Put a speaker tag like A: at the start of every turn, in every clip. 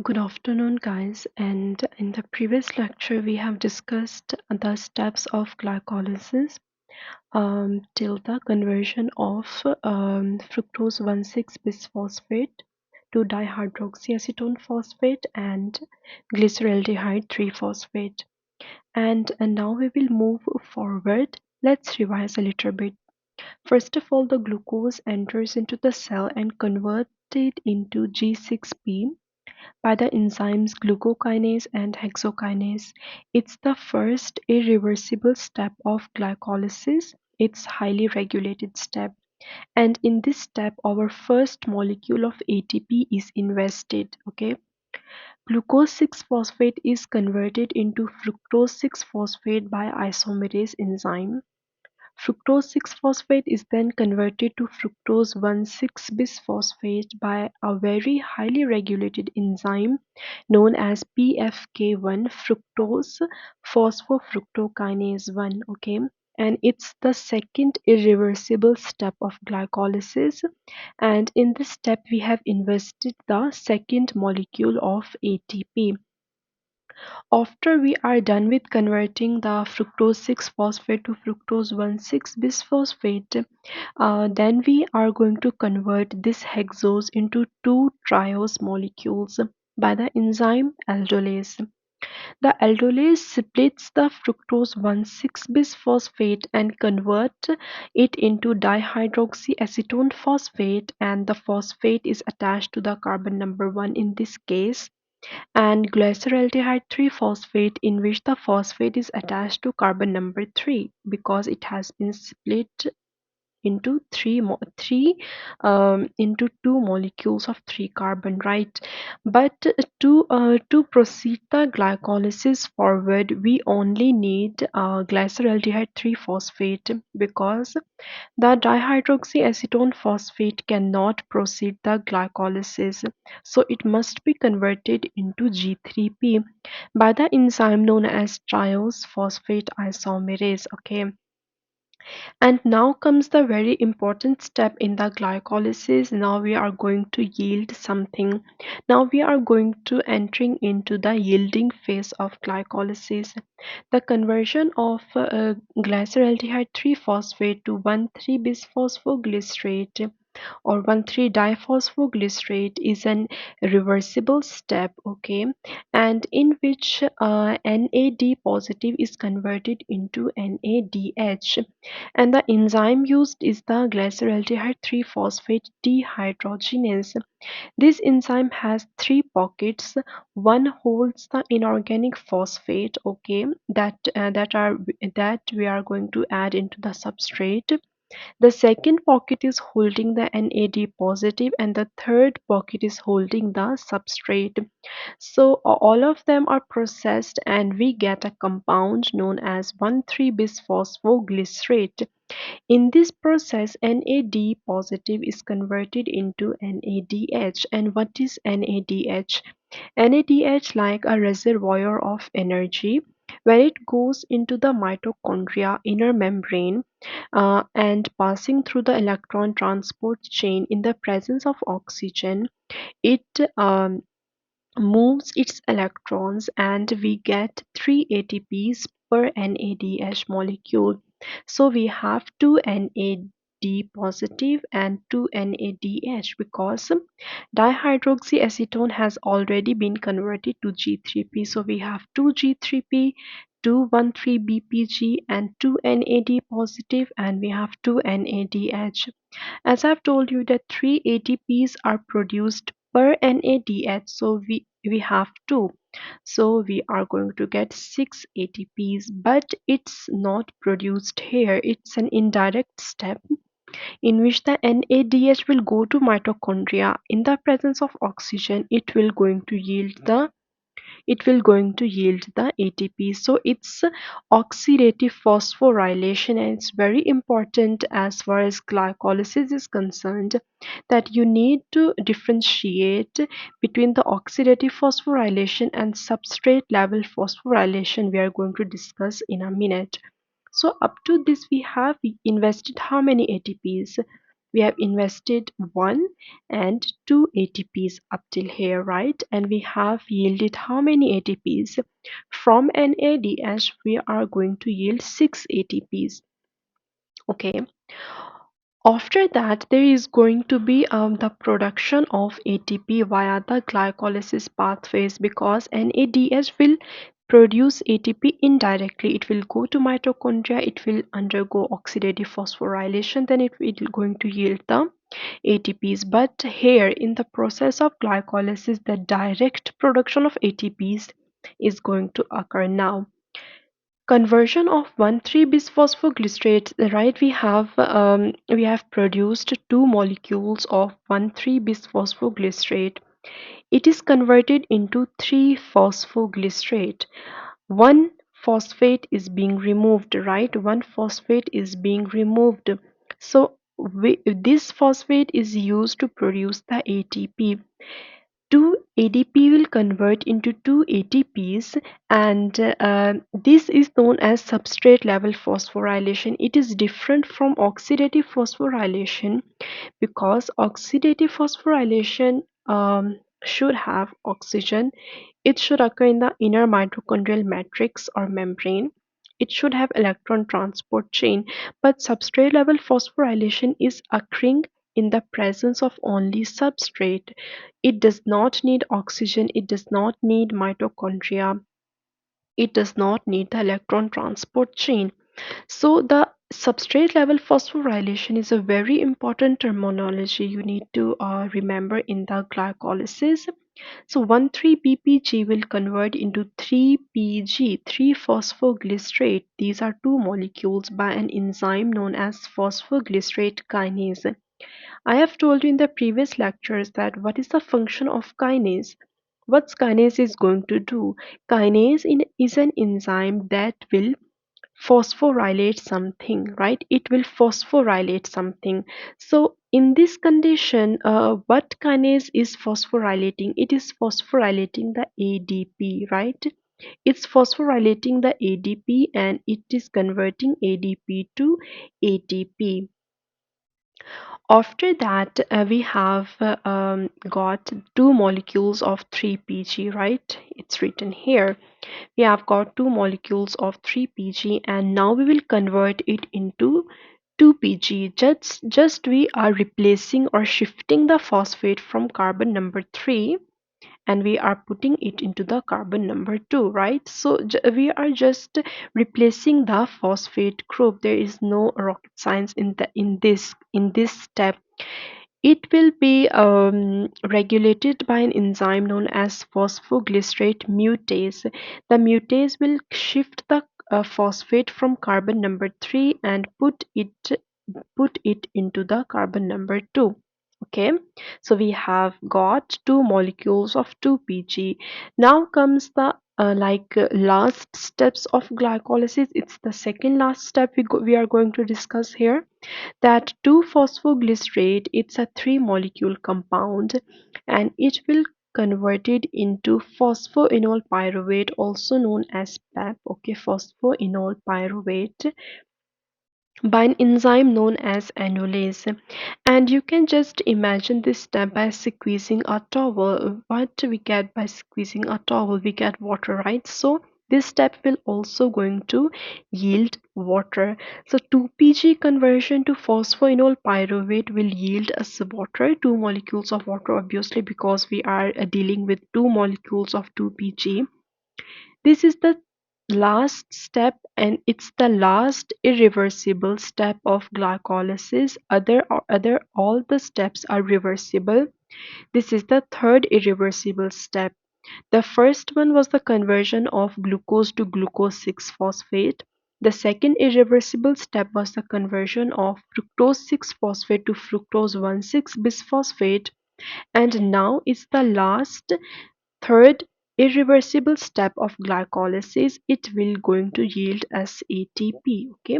A: Good afternoon, guys. And in the previous lecture, we have discussed the steps of glycolysis till the conversion of fructose 1,6-bisphosphate to dihydroxyacetone phosphate and glyceraldehyde 3-phosphate. And now we will move forward. Let's revise a little bit. First of all, the glucose enters into the cell and converted into G6P by the enzymes glucokinase and hexokinase. It's the first irreversible step of glycolysis. It's highly regulated step. And in this step, our first molecule of ATP is invested. Okay. Glucose 6-phosphate is converted into fructose 6-phosphate by isomerase enzyme. Fructose 6-phosphate is then converted to fructose 1,6-bisphosphate by a very highly regulated enzyme known as PFK1 fructose phosphofructokinase 1. Okay, and it's the second irreversible step of glycolysis, and in this step we have invested the second molecule of ATP. After we are done with converting the fructose 6-phosphate to fructose 1,6-bisphosphate, then we are going to convert this hexose into two triose molecules by the enzyme aldolase. The aldolase splits the fructose 1,6-bisphosphate and convert it into dihydroxyacetone phosphate, and the phosphate is attached to the carbon number 1 in this case, and glyceraldehyde 3-phosphate, in which the phosphate is attached to carbon number 3 because it has been split into into two molecules of 3 carbon, right? But to proceed the glycolysis forward, we only need glyceraldehyde 3-phosphate because the dihydroxyacetone phosphate cannot proceed the glycolysis, so it must be converted into G3P by the enzyme known as triose phosphate isomerase. Okay, and now comes the very important step in the glycolysis. Now we are going to yield something. Now we are going to entering into the yielding phase of glycolysis. The conversion of glyceraldehyde 3-phosphate to 1,3-bisphosphoglycerate or 1,3-diphosphoglycerate is an reversible step. Okay, and in which NAD positive is converted into NADH, and the enzyme used is the glyceraldehyde 3-phosphate dehydrogenase. This enzyme has three pockets. One holds the inorganic phosphate, okay, that we are going to add into the substrate. The second pocket is holding the NAD positive, and the third pocket is holding the substrate. So all of them are processed and we get a compound known as 1,3-bisphosphoglycerate. In this process, NAD positive is converted into NADH. And what is NADH? NADH, like a reservoir of energy, when it goes into the mitochondria inner membrane and passing through the electron transport chain in the presence of oxygen, it moves its electrons and we get 3 ATPs per NADH molecule. So we have 2 NAD positive and 2 NADH because dihydroxyacetone has already been converted to G3P. So we have 2 G3P, 2 1,3-BPG and 2 NAD positive, and we have 2 NADH. As I've told you that 3 ATPs are produced per NADH, so we have 2. So we are going to get 6 ATPs, but it's not produced here. It's an indirect step in which the NADH will go to mitochondria. In the presence of oxygen, it will going to yield the ATP. So it's oxidative phosphorylation, and it's very important as far as glycolysis is concerned that you need to differentiate between the oxidative phosphorylation and substrate level phosphorylation. We are going to discuss in a minute. So up to this we have invested how many ATPs? We have invested 1 and 2 ATPs up till here, right? And we have yielded how many ATPs? From NADH, we are going to yield 6 ATPs. Okay. After that, there is going to be the production of ATP via the glycolysis pathways, because NADH will produce ATP indirectly. It will go to mitochondria, it will undergo oxidative phosphorylation, then it will going to yield the ATPs. But here in the process of glycolysis, the direct production of ATPs is going to occur now. Conversion of 1,3-bisphosphoglycerate, right? We have produced two molecules of 1,3-bisphosphoglycerate. It is converted into 3-phosphoglycerate. One phosphate is being removed, right? One phosphate is being removed. So this phosphate is used to produce the ATP. 2 ADP will convert into 2 ATPs, and this is known as substrate level phosphorylation. It is different from oxidative phosphorylation because oxidative phosphorylation should have oxygen. It should occur in the inner mitochondrial matrix or membrane. It should have electron transport chain, but substrate level phosphorylation is occurring in the presence of only substrate. It does not need oxygen, it does not need mitochondria, it does not need the electron transport chain. So the substrate level phosphorylation is a very important terminology you need to remember in the glycolysis. So 1,3-BPG will convert into 3-PG, 3-phosphoglycerate. These are two molecules by an enzyme known as phosphoglycerate kinase. I have told you in the previous lectures that what is the function of kinase. What kinase is going to do? Is an enzyme that will phosphorylate something, right? It will phosphorylate something. So in this condition, what kinase is phosphorylating? It is phosphorylating the ADP, right? It's phosphorylating the ADP and it is converting ADP to ATP. After that, we have got two molecules of 3-PG, right? It's written here. We have got two molecules of 3-PG, and now we will convert it into 2-PG. Just we are replacing or shifting the phosphate from carbon number 3 and we are putting it into the carbon number 2, right? So we are just replacing the phosphate group. There is no rocket science in this step. It will be regulated by an enzyme known as phosphoglycerate mutase. The mutase will shift the phosphate from carbon number 3 and put it into the carbon number 2. Okay, so we have got two molecules of 2-PG. Now comes the last steps of glycolysis. It's the second last step we are going to discuss here. That 2-phosphoglycerate, it's a 3-molecule compound and it will converted into phosphoenol pyruvate, also known as PEP. Okay, phosphoenol pyruvate, by an enzyme known as anulase. And you can just imagine this step by squeezing a towel. What we get by squeezing a towel? We get water, right? So this step will also going to yield water. So 2-PG conversion to phosphoenol pyruvate will yield us water, two molecules of water, obviously, because we are dealing with two molecules of 2-PG. This is the last step and it's the last irreversible step of glycolysis. Other all the steps are reversible. This is the third irreversible step. The first one was the conversion of glucose to glucose 6 phosphate. The second irreversible step was the conversion of fructose 6 phosphate to fructose 1,6 bisphosphate. And now it's the last third irreversible step of glycolysis. It will going to yield as ATP. Okay,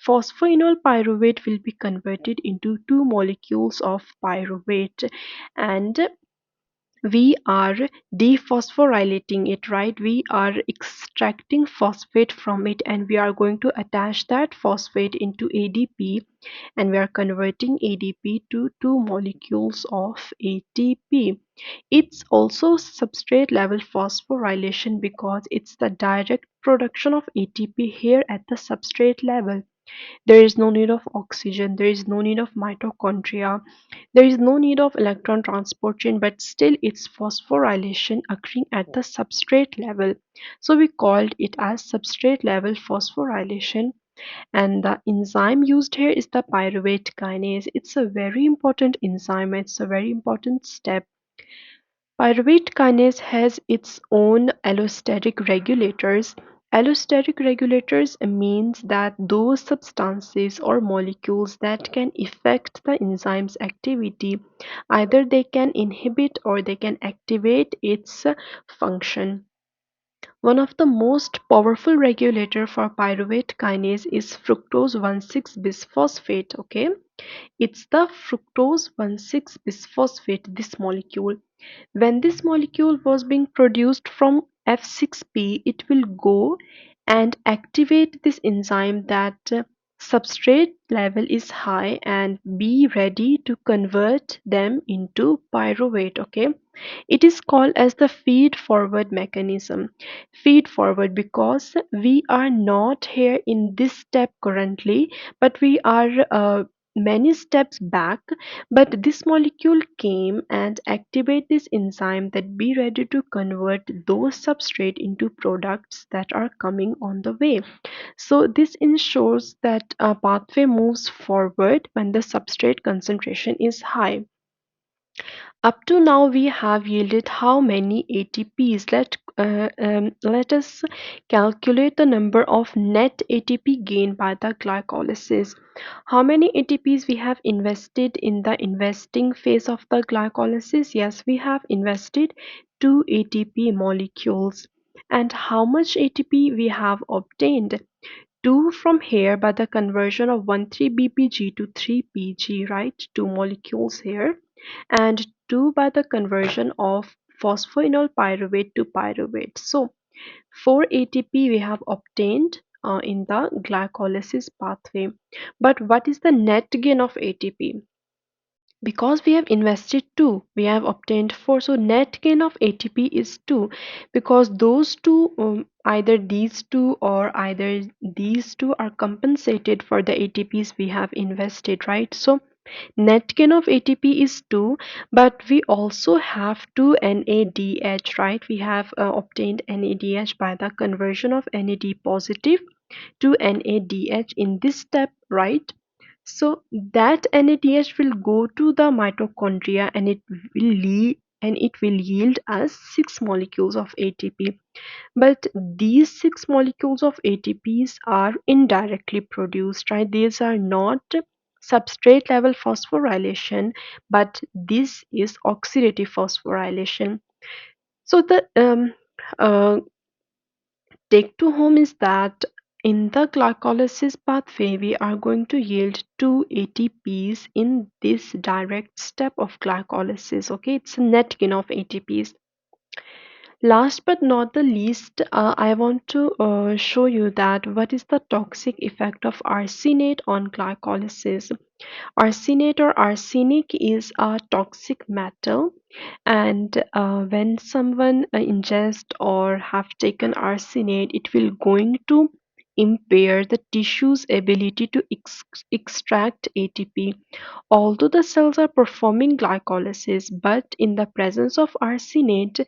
A: phosphoenol pyruvate will be converted into two molecules of pyruvate, and we are dephosphorylating it, right? We are extracting phosphate from it, and we are going to attach that phosphate into ADP, and we are converting ADP to two molecules of ATP. It's also substrate level phosphorylation because it's the direct production of ATP here at the substrate level. There is no need of oxygen, there is no need of mitochondria, there is no need of electron transport chain, but still it's phosphorylation occurring at the substrate level. So we called it as substrate level phosphorylation. And the enzyme used here is the pyruvate kinase. It's a very important enzyme, it's a very important step. Pyruvate kinase has its own allostatic regulators. Allostatic regulators means that those substances or molecules that can affect the enzyme's activity, either they can inhibit or they can activate its function. One of the most powerful regulator for pyruvate kinase is fructose 1,6 bisphosphate. Okay, it's the fructose 1,6 bisphosphate, this molecule. When this molecule was being produced from F6P, it will go and activate this enzyme that substrate level is high and be ready to convert them into pyruvate. Okay, it is called as the feed forward mechanism. Feed forward because we are not here in this step currently, but we are many steps back. But this molecule came and activate this enzyme that be ready to convert those substrate into products that are coming on the way. So this ensures that a pathway moves forward when the substrate concentration is high. Up to now, we have yielded how many ATPs? Let us calculate the number of net ATP gained by the glycolysis. How many ATPs we have invested in the investing phase of the glycolysis? Yes, we have invested 2 ATP molecules. And how much ATP we have obtained? 2 from here by the conversion of 1,3-BPG to 3-PG, right? 2 molecules here. And 2 by the conversion of phosphoenol pyruvate to pyruvate. So 4 ATP we have obtained in the glycolysis pathway. But what is the net gain of ATP? Because we have invested 2, we have obtained 4, so net gain of ATP is 2, because those two, either these two or either these two are compensated for the ATPs we have invested, right? So net gain of ATP is 2, but we also have 2 NADH, right? We have obtained NADH by the conversion of NAD positive to NADH in this step, right? So that NADH will go to the mitochondria, and it will yield us 6 molecules of ATP. But these 6 molecules of ATPs are indirectly produced, right? These are not substrate level phosphorylation, but this is oxidative phosphorylation. So the uh, take to home is that in the glycolysis pathway, we are going to yield 2 ATPs in this direct step of glycolysis. Okay, it's a net gain of ATPs. Last but not the least, I want to show you that what is the toxic effect of arsenate on glycolysis. Arsenate or arsenic is a toxic metal, and when someone ingest or have taken arsenate, it will going to impair the tissue's ability to extract ATP. Although the cells are performing glycolysis, but in the presence of arsenate,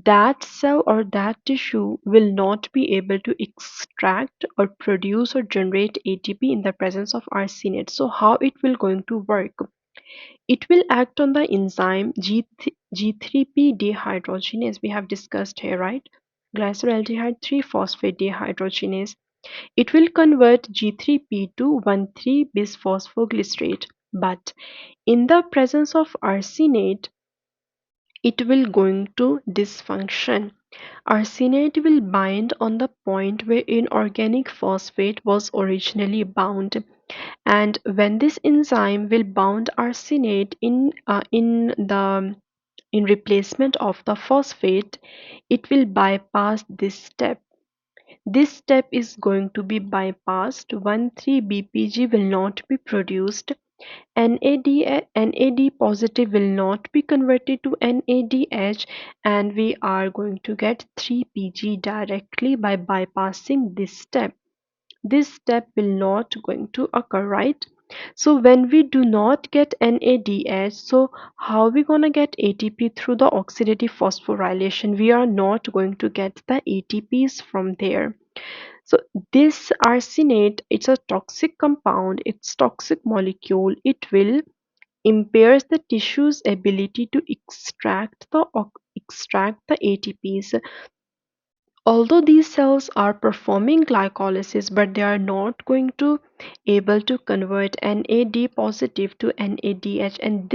A: that cell or that tissue will not be able to extract or produce or generate ATP in the presence of arsenate. So how it will going to work? It will act on the enzyme G3P dehydrogenase we have discussed here, right? Glyceraldehyde 3-phosphate dehydrogenase. It will convert G3P to 1,3-bisphosphoglycerate. But in the presence of arsenate, it will going to dysfunction. Arsenate will bind on the point where inorganic phosphate was originally bound, and when this enzyme will bound arsenate in the in replacement of the phosphate, it will bypass this step. This step is going to be bypassed. 1,3-BPG will not be produced. NAD positive will not be converted to NADH, and we are going to get 3-PG directly by bypassing this step. This step will not going to occur, right? So when we do not get NADH, so how we gonna get ATP through the oxidative phosphorylation? We are not going to get the ATPs from there. So this arsenate, it's a toxic compound, it's toxic molecule. It will impairs the tissue's ability to extract the ATPs. Although these cells are performing glycolysis, but they are not going to able to convert NAD positive to NADH, and